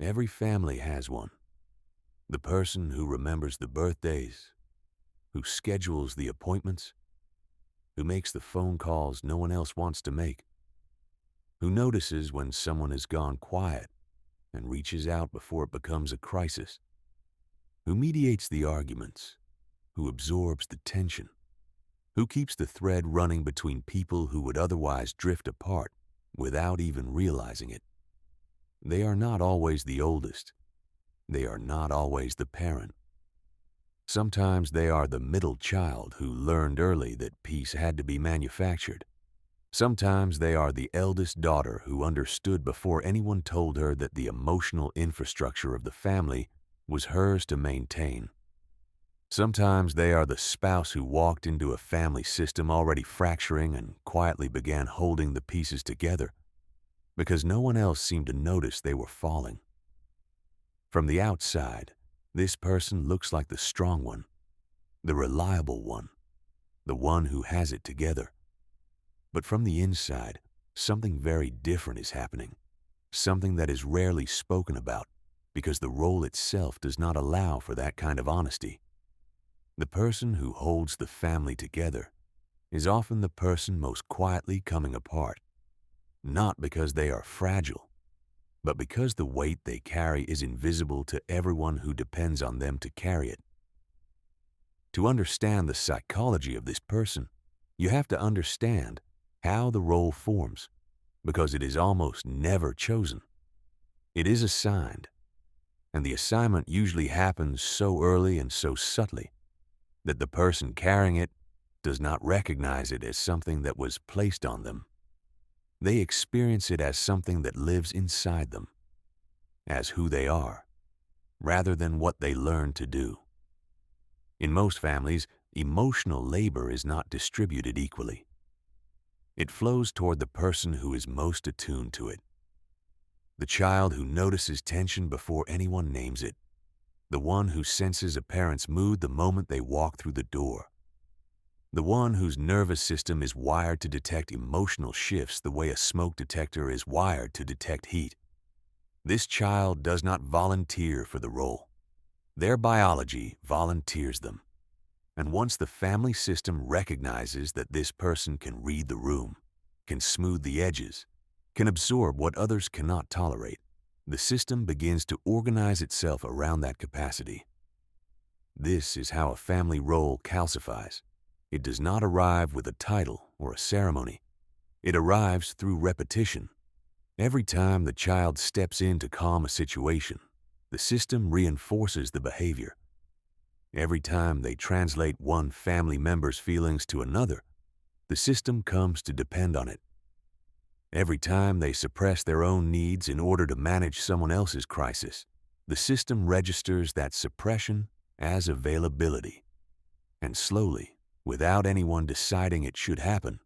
Every family has one. The person who remembers the birthdays, who schedules the appointments, who makes the phone calls no one else wants to make, who notices when someone has gone quiet and reaches out before it becomes a crisis, who mediates the arguments, who absorbs the tension, who keeps the thread running between people who would otherwise drift apart without even realizing it. They are not always the oldest. They are not always the parent. Sometimes they are the middle child who learned early that peace had to be manufactured. Sometimes they are the eldest daughter who understood before anyone told her that the emotional infrastructure of the family was hers to maintain. Sometimes they are the spouse who walked into a family system already fracturing and quietly began holding the pieces together because no one else seemed to notice they were falling. From the outside, this person looks like the strong one, the reliable one, the one who has it together. But from the inside, something very different is happening, something that is rarely spoken about because the role itself does not allow for that kind of honesty. The person who holds the family together is often the person most quietly coming apart, not because they are fragile, but because the weight they carry is invisible to everyone who depends on them to carry it. To understand the psychology of this person, you have to understand how the role forms, because it is almost never chosen. It is assigned, and the assignment usually happens so early and so subtly that the person carrying it does not recognize it as something that was placed on them. They experience it as something that lives inside them, as who they are, rather than what they learn to do. In most families, emotional labor is not distributed equally. It flows toward the person who is most attuned to it. The child who notices tension before anyone names it. The one who senses a parent's mood the moment they walk through the door. The one whose nervous system is wired to detect emotional shifts the way a smoke detector is wired to detect heat. This child does not volunteer for the role. Their biology volunteers them. And once the family system recognizes that this person can read the room, can smooth the edges, can absorb what others cannot tolerate, the system begins to organize itself around that capacity. This is how a family role calcifies. It does not arrive with a title or a ceremony. It arrives through repetition. Every time the child steps in to calm a situation, the system reinforces the behavior. Every time they translate one family member's feelings to another, the system comes to depend on it. Every time they suppress their own needs in order to manage someone else's crisis, the system registers that suppression as availability. And slowly, without anyone deciding it should happen,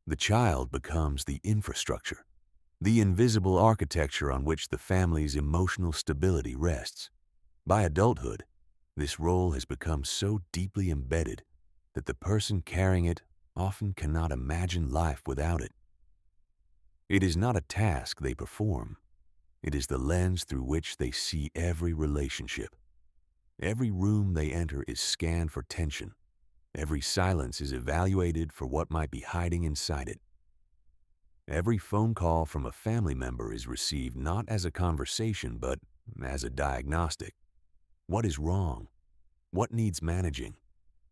the child becomes the infrastructure, the invisible architecture on which the family's emotional stability rests. By adulthood, this role has become so deeply embedded that the person carrying it often cannot imagine life without it. It is not a task they perform. It is the lens through which they see every relationship. Every room they enter is scanned for tension. Every silence is evaluated for what might be hiding inside it. Every phone call from a family member is received not as a conversation, but as a diagnostic. What is wrong? What needs managing?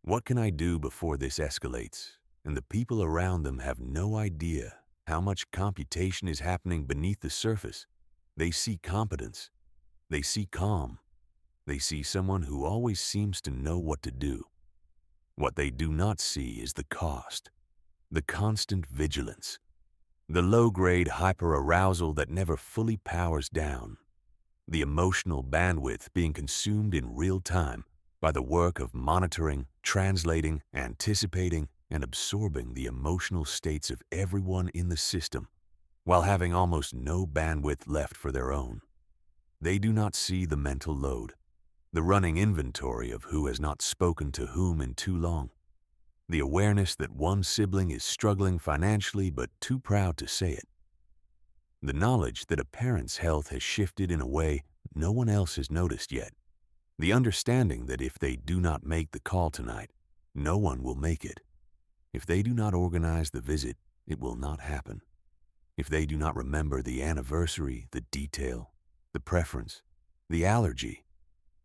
What can I do before this escalates? And the people around them have no idea how much computation is happening beneath the surface. They see competence. They see calm. They see someone who always seems to know what to do. What they do not see is the cost, the constant vigilance, the low-grade hyperarousal that never fully powers down, the emotional bandwidth being consumed in real time by the work of monitoring, translating, anticipating, and absorbing the emotional states of everyone in the system, while having almost no bandwidth left for their own. They do not see the mental load, the running inventory of who has not spoken to whom in too long, the awareness that one sibling is struggling financially but too proud to say it, the knowledge that a parent's health has shifted in a way no one else has noticed yet. The understanding that if they do not make the call tonight, no one will make it. If they do not organize the visit, it will not happen. If they do not remember the anniversary, the detail, the preference, the allergy,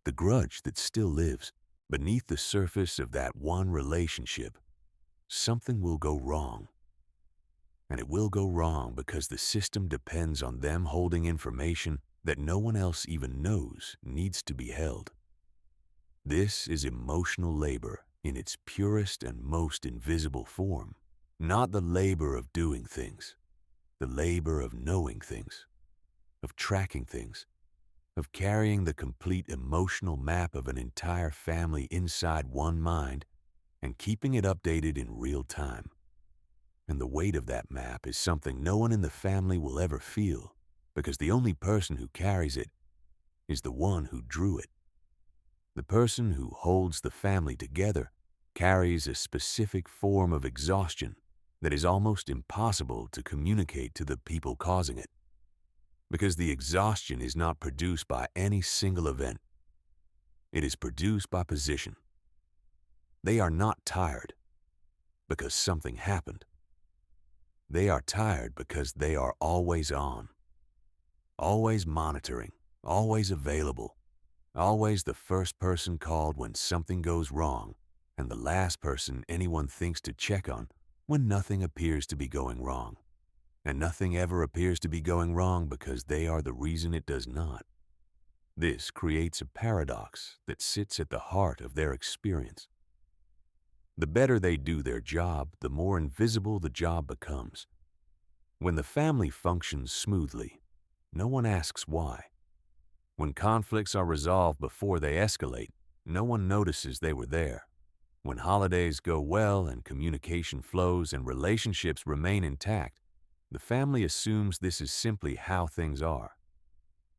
the grudge that still lives beneath the surface of that one relationship, something will go wrong. And it will go wrong because the system depends on them holding information that no one else even knows needs to be held. This is emotional labor in its purest and most invisible form, not the labor of doing things, the labor of knowing things, of tracking things, of carrying the complete emotional map of an entire family inside one mind and keeping it updated in real time. And the weight of that map is something no one in the family will ever feel, because the only person who carries it is the one who drew it. The person who holds the family together carries a specific form of exhaustion that is almost impossible to communicate to the people causing it, because the exhaustion is not produced by any single event. It is produced by position. They are not tired because something happened. They are tired because they are always on, always monitoring, always available, always the first person called when something goes wrong, and the last person anyone thinks to check on when nothing appears to be going wrong. And nothing ever appears to be going wrong because they are the reason it does not. This creates a paradox that sits at the heart of their experience. The better they do their job, the more invisible the job becomes. When the family functions smoothly, no one asks why. When conflicts are resolved before they escalate, no one notices they were there. When holidays go well and communication flows and relationships remain intact, the family assumes this is simply how things are.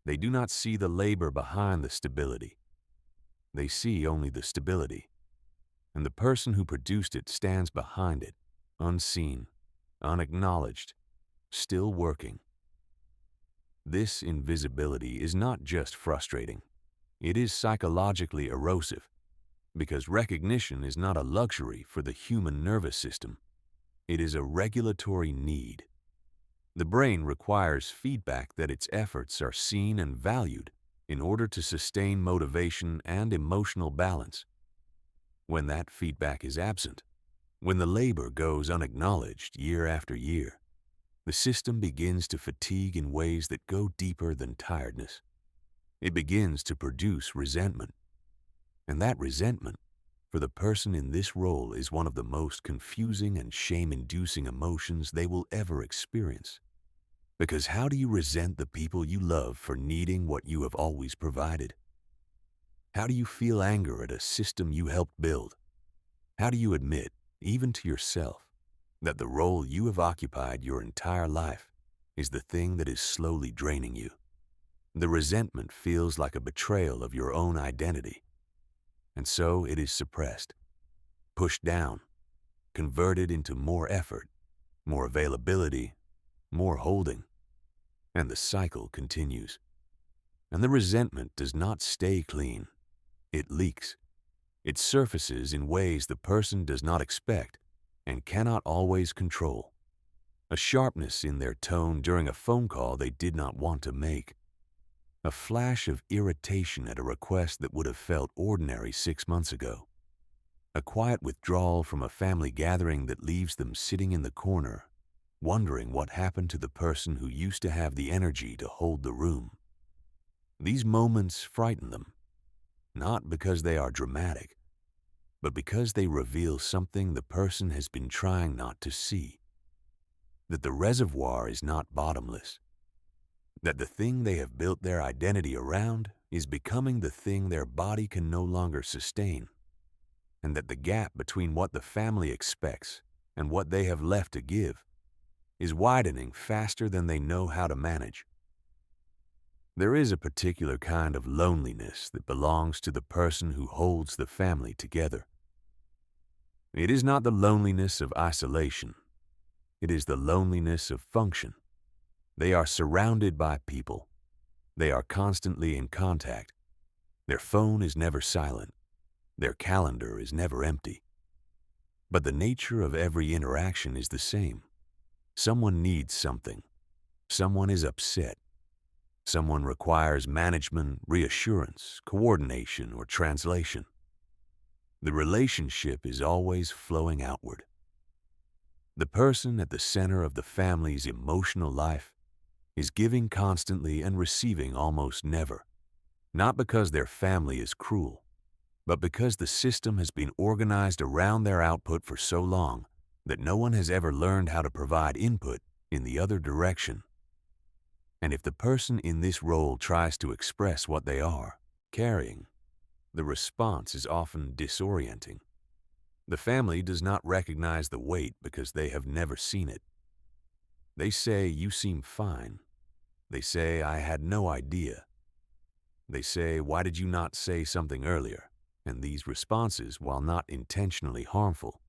They do not see the labor behind the stability. They see only the stability. And the person who produced it stands behind it, unseen, unacknowledged, still working. This invisibility is not just frustrating. It is psychologically erosive, because recognition is not a luxury for the human nervous system. It is a regulatory need. The brain requires feedback that its efforts are seen and valued in order to sustain motivation and emotional balance. When that feedback is absent, when the labor goes unacknowledged year after year, the system begins to fatigue in ways that go deeper than tiredness. It begins to produce resentment. And that resentment, for the person in this role, is one of the most confusing and shame-inducing emotions they will ever experience. Because how do you resent the people you love for needing what you have always provided? How do you feel anger at a system you helped build? How do you admit, even to yourself, that the role you have occupied your entire life is the thing that is slowly draining you? The resentment feels like a betrayal of your own identity, and so it is suppressed, pushed down, converted into more effort, more availability, more holding, and the cycle continues. And the resentment does not stay clean. It leaks. It surfaces in ways the person does not expect and cannot always control. A sharpness in their tone during a phone call they did not want to make. A flash of irritation at a request that would have felt ordinary 6 months ago. A quiet withdrawal from a family gathering that leaves them sitting in the corner, wondering what happened to the person who used to have the energy to hold the room. These moments frighten them, not because they are dramatic, but because they reveal something the person has been trying not to see. That the reservoir is not bottomless. That the thing they have built their identity around is becoming the thing their body can no longer sustain. And that the gap between what the family expects and what they have left to give is widening faster than they know how to manage. There is a particular kind of loneliness that belongs to the person who holds the family together. It is not the loneliness of isolation. It is the loneliness of function. They are surrounded by people. They are constantly in contact. Their phone is never silent. Their calendar is never empty. But the nature of every interaction is the same. Someone needs something. Someone is upset. Someone requires management, reassurance, coordination, or translation. The relationship is always flowing outward. The person at the center of the family's emotional life is giving constantly and receiving almost never, not because their family is cruel, but because the system has been organized around their output for so long that no one has ever learned how to provide input in the other direction. And if the person in this role tries to express what they are carrying, the response is often disorienting. The family does not recognize the weight because they have never seen it. They say, "You seem fine." They say, "I had no idea." They say, "Why did you not say something earlier?" And these responses, while not intentionally harmful,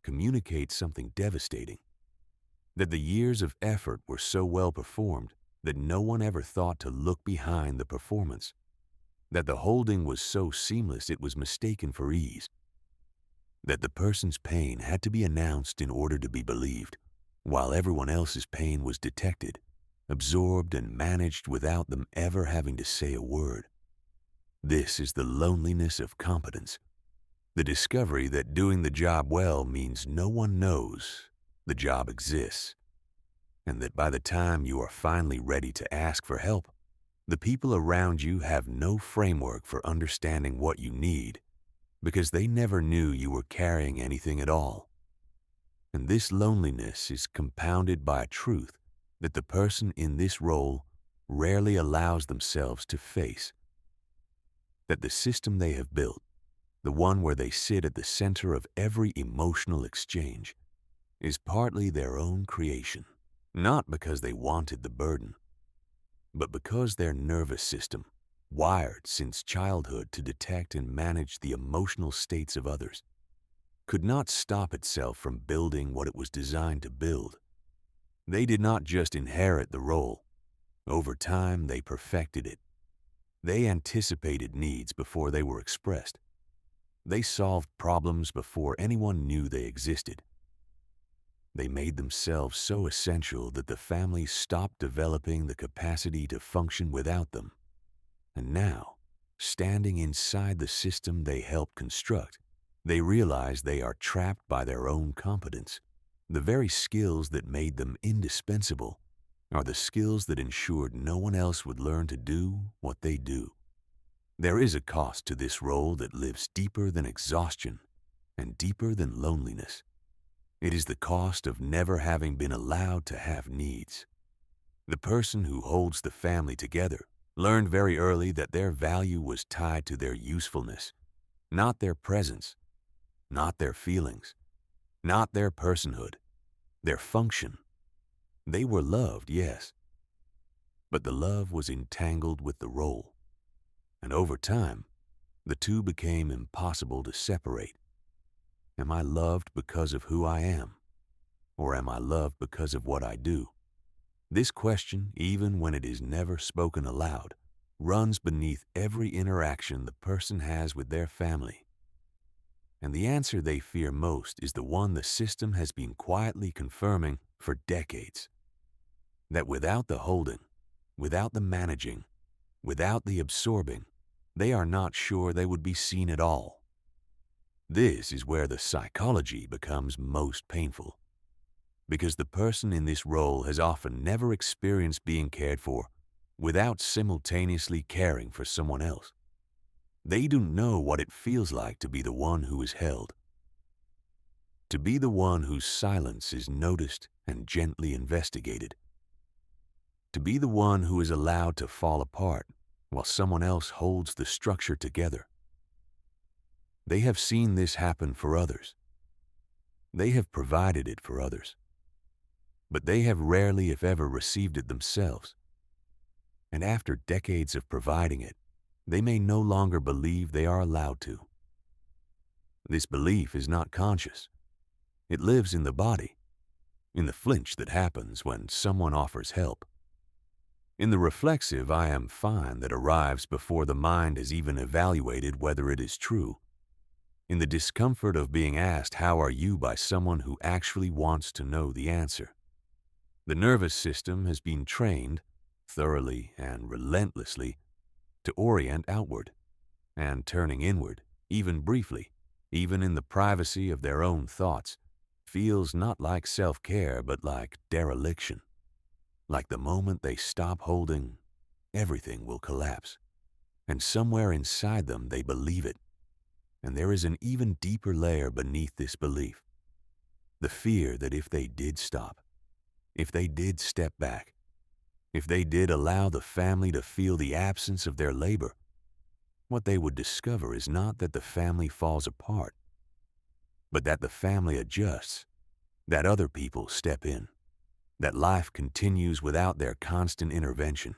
communicate something devastating. That the years of effort were so well performed that no one ever thought to look behind the performance. That the holding was so seamless it was mistaken for ease. That the person's pain had to be announced in order to be believed, while everyone else's pain was detected, absorbed, and managed without them ever having to say a word. This is the loneliness of competence. The discovery that doing the job well means no one knows the job exists, and that by the time you are finally ready to ask for help, the people around you have no framework for understanding what you need because they never knew you were carrying anything at all. And this loneliness is compounded by a truth that the person in this role rarely allows themselves to face. That the system they have built, the one where they sit at the center of every emotional exchange, is partly their own creation, not because they wanted the burden, but because their nervous system, wired since childhood to detect and manage the emotional states of others, could not stop itself from building what it was designed to build. They did not just inherit the role. Over time, they perfected it. They anticipated needs before they were expressed. They solved problems before anyone knew they existed. They made themselves so essential that the family stopped developing the capacity to function without them. And now, standing inside the system they helped construct, they realize they are trapped by their own competence. The very skills that made them indispensable are the skills that ensured no one else would learn to do what they do. There is a cost to this role that lives deeper than exhaustion and deeper than loneliness. It is the cost of never having been allowed to have needs. The person who holds the family together learned very early that their value was tied to their usefulness, not their presence, not their feelings, not their personhood, their function. They were loved, yes, but the love was entangled with the role. And over time, the two became impossible to separate. Am I loved because of who I am? Or am I loved because of what I do? This question, even when it is never spoken aloud, runs beneath every interaction the person has with their family. And the answer they fear most is the one the system has been quietly confirming for decades. That without the holding, without the managing, without the absorbing, they are not sure they would be seen at all. This is where the psychology becomes most painful, because the person in this role has often never experienced being cared for without simultaneously caring for someone else. They don't know what it feels like to be the one who is held, to be the one whose silence is noticed and gently investigated, to be the one who is allowed to fall apart while someone else holds the structure together. They have seen this happen for others. They have provided it for others. But they have rarely, if ever, received it themselves. And after decades of providing it, they may no longer believe they are allowed to. This belief is not conscious. It lives in the body, in the flinch that happens when someone offers help. In the reflexive I am fine that arrives before the mind has even evaluated whether it is true. In the discomfort of being asked how are you by someone who actually wants to know the answer. The nervous system has been trained, thoroughly and relentlessly, to orient outward, and turning inward, even briefly, even in the privacy of their own thoughts, feels not like self-care but like dereliction. Like the moment they stop holding, everything will collapse. And somewhere inside them they believe it. And there is an even deeper layer beneath this belief. The fear that if they did stop, if they did step back, if they did allow the family to feel the absence of their labor, what they would discover is not that the family falls apart, but that the family adjusts, that other people step in, that life continues without their constant intervention.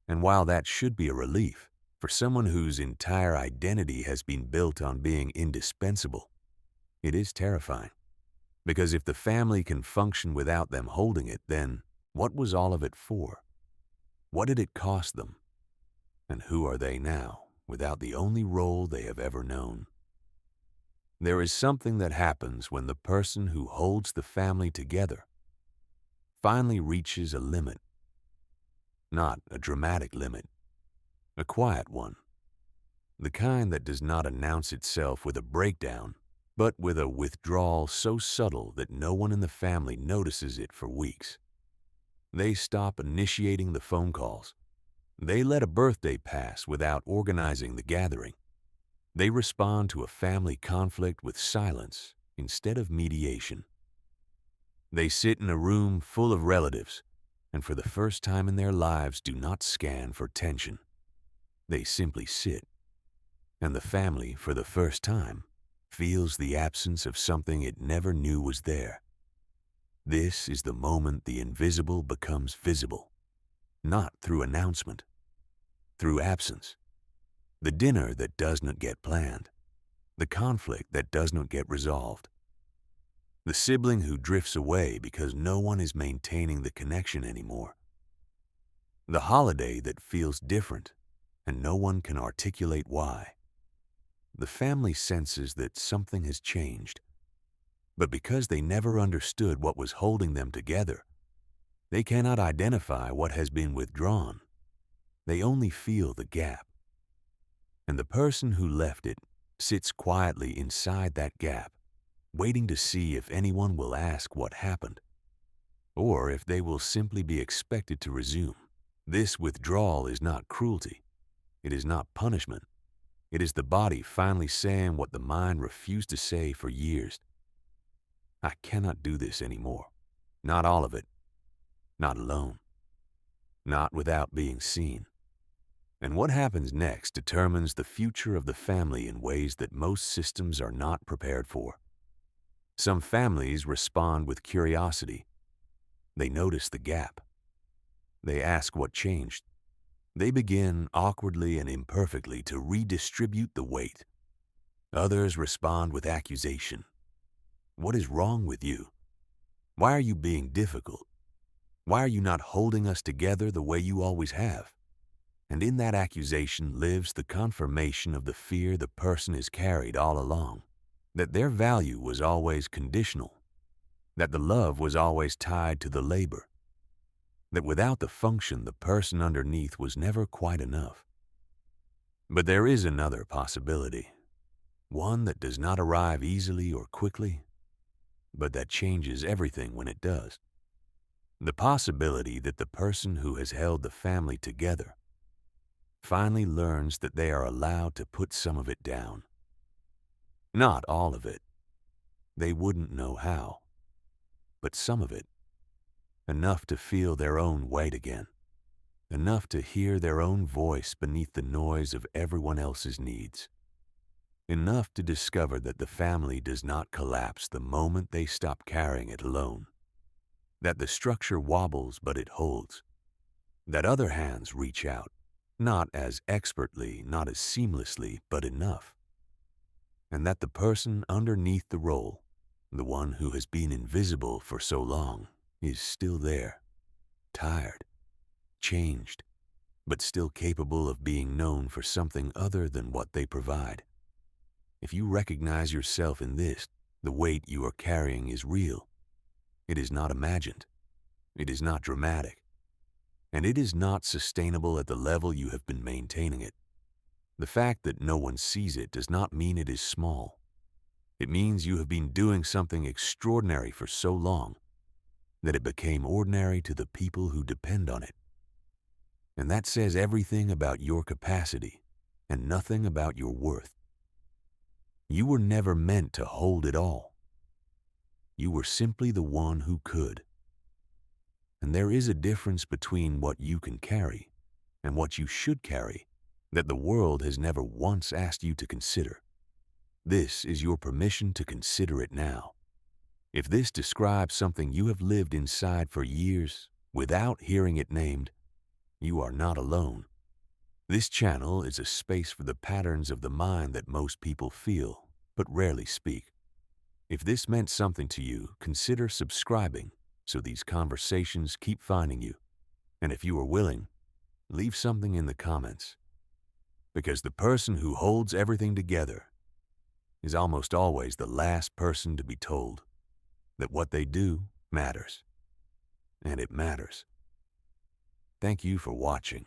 And while that should be a relief, for someone whose entire identity has been built on being indispensable, it is terrifying. Because if the family can function without them holding it, then what was all of it for? What did it cost them? And who are they now, without the only role they have ever known? There is something that happens when the person who holds the family together finally reaches a limit. Not a dramatic limit, a quiet one. The kind that does not announce itself with a breakdown, but with a withdrawal so subtle that no one in the family notices it for weeks. They stop initiating the phone calls. They let a birthday pass without organizing the gathering. They respond to a family conflict with silence instead of mediation. They sit in a room full of relatives and for the first time in their lives do not scan for tension. They simply sit. And the family, for the first time, feels the absence of something it never knew was there. This is the moment the invisible becomes visible, not through announcement, through absence. The dinner that does not get planned, the conflict that does not get resolved, the sibling who drifts away because no one is maintaining the connection anymore, the holiday that feels different and no one can articulate why. The family senses that something has changed, but because they never understood what was holding them together, they cannot identify what has been withdrawn. They only feel the gap. And the person who left it sits quietly inside that gap, waiting to see if anyone will ask what happened, or if they will simply be expected to resume. This withdrawal is not cruelty. It is not punishment. It is the body finally saying what the mind refused to say for years. I cannot do this anymore. Not all of it. Not alone. Not without being seen. And what happens next determines the future of the family in ways that most systems are not prepared for. Some families respond with curiosity. They notice the gap. They ask what changed. They begin awkwardly and imperfectly to redistribute the weight. Others respond with accusation. What is wrong with you? Why are you being difficult? Why are you not holding us together the way you always have? And in that accusation lives the confirmation of the fear the person has carried all along, that their value was always conditional, that the love was always tied to the labor, that without the function the person underneath was never quite enough. But there is another possibility, one that does not arrive easily or quickly, but that changes everything when it does. The possibility that the person who has held the family together finally learns that they are allowed to put some of it down. Not all of it. They wouldn't know how. But some of it. Enough to feel their own weight again. Enough to hear their own voice beneath the noise of everyone else's needs. Enough to discover that the family does not collapse the moment they stop carrying it alone. That the structure wobbles but it holds. That other hands reach out. Not as expertly, not as seamlessly, but enough. And that the person underneath the role, the one who has been invisible for so long, is still there, tired, changed, but still capable of being known for something other than what they provide. If you recognize yourself in this, the weight you are carrying is real. It is not imagined. It is not dramatic. And it is not sustainable at the level you have been maintaining it. The fact that no one sees it does not mean it is small. It means you have been doing something extraordinary for so long that it became ordinary to the people who depend on it. And that says everything about your capacity and nothing about your worth. You were never meant to hold it all. You were simply the one who could. And there is a difference between what you can carry and what you should carry that the world has never once asked you to consider. This is your permission to consider it now. If this describes something you have lived inside for years without hearing it named, you are not alone. This channel is a space for the patterns of the mind that most people feel, but rarely speak. If this meant something to you, consider subscribing so these conversations keep finding you. And if you are willing, leave something in the comments. Because the person who holds everything together is almost always the last person to be told that what they do matters. And it matters. Thank you for watching.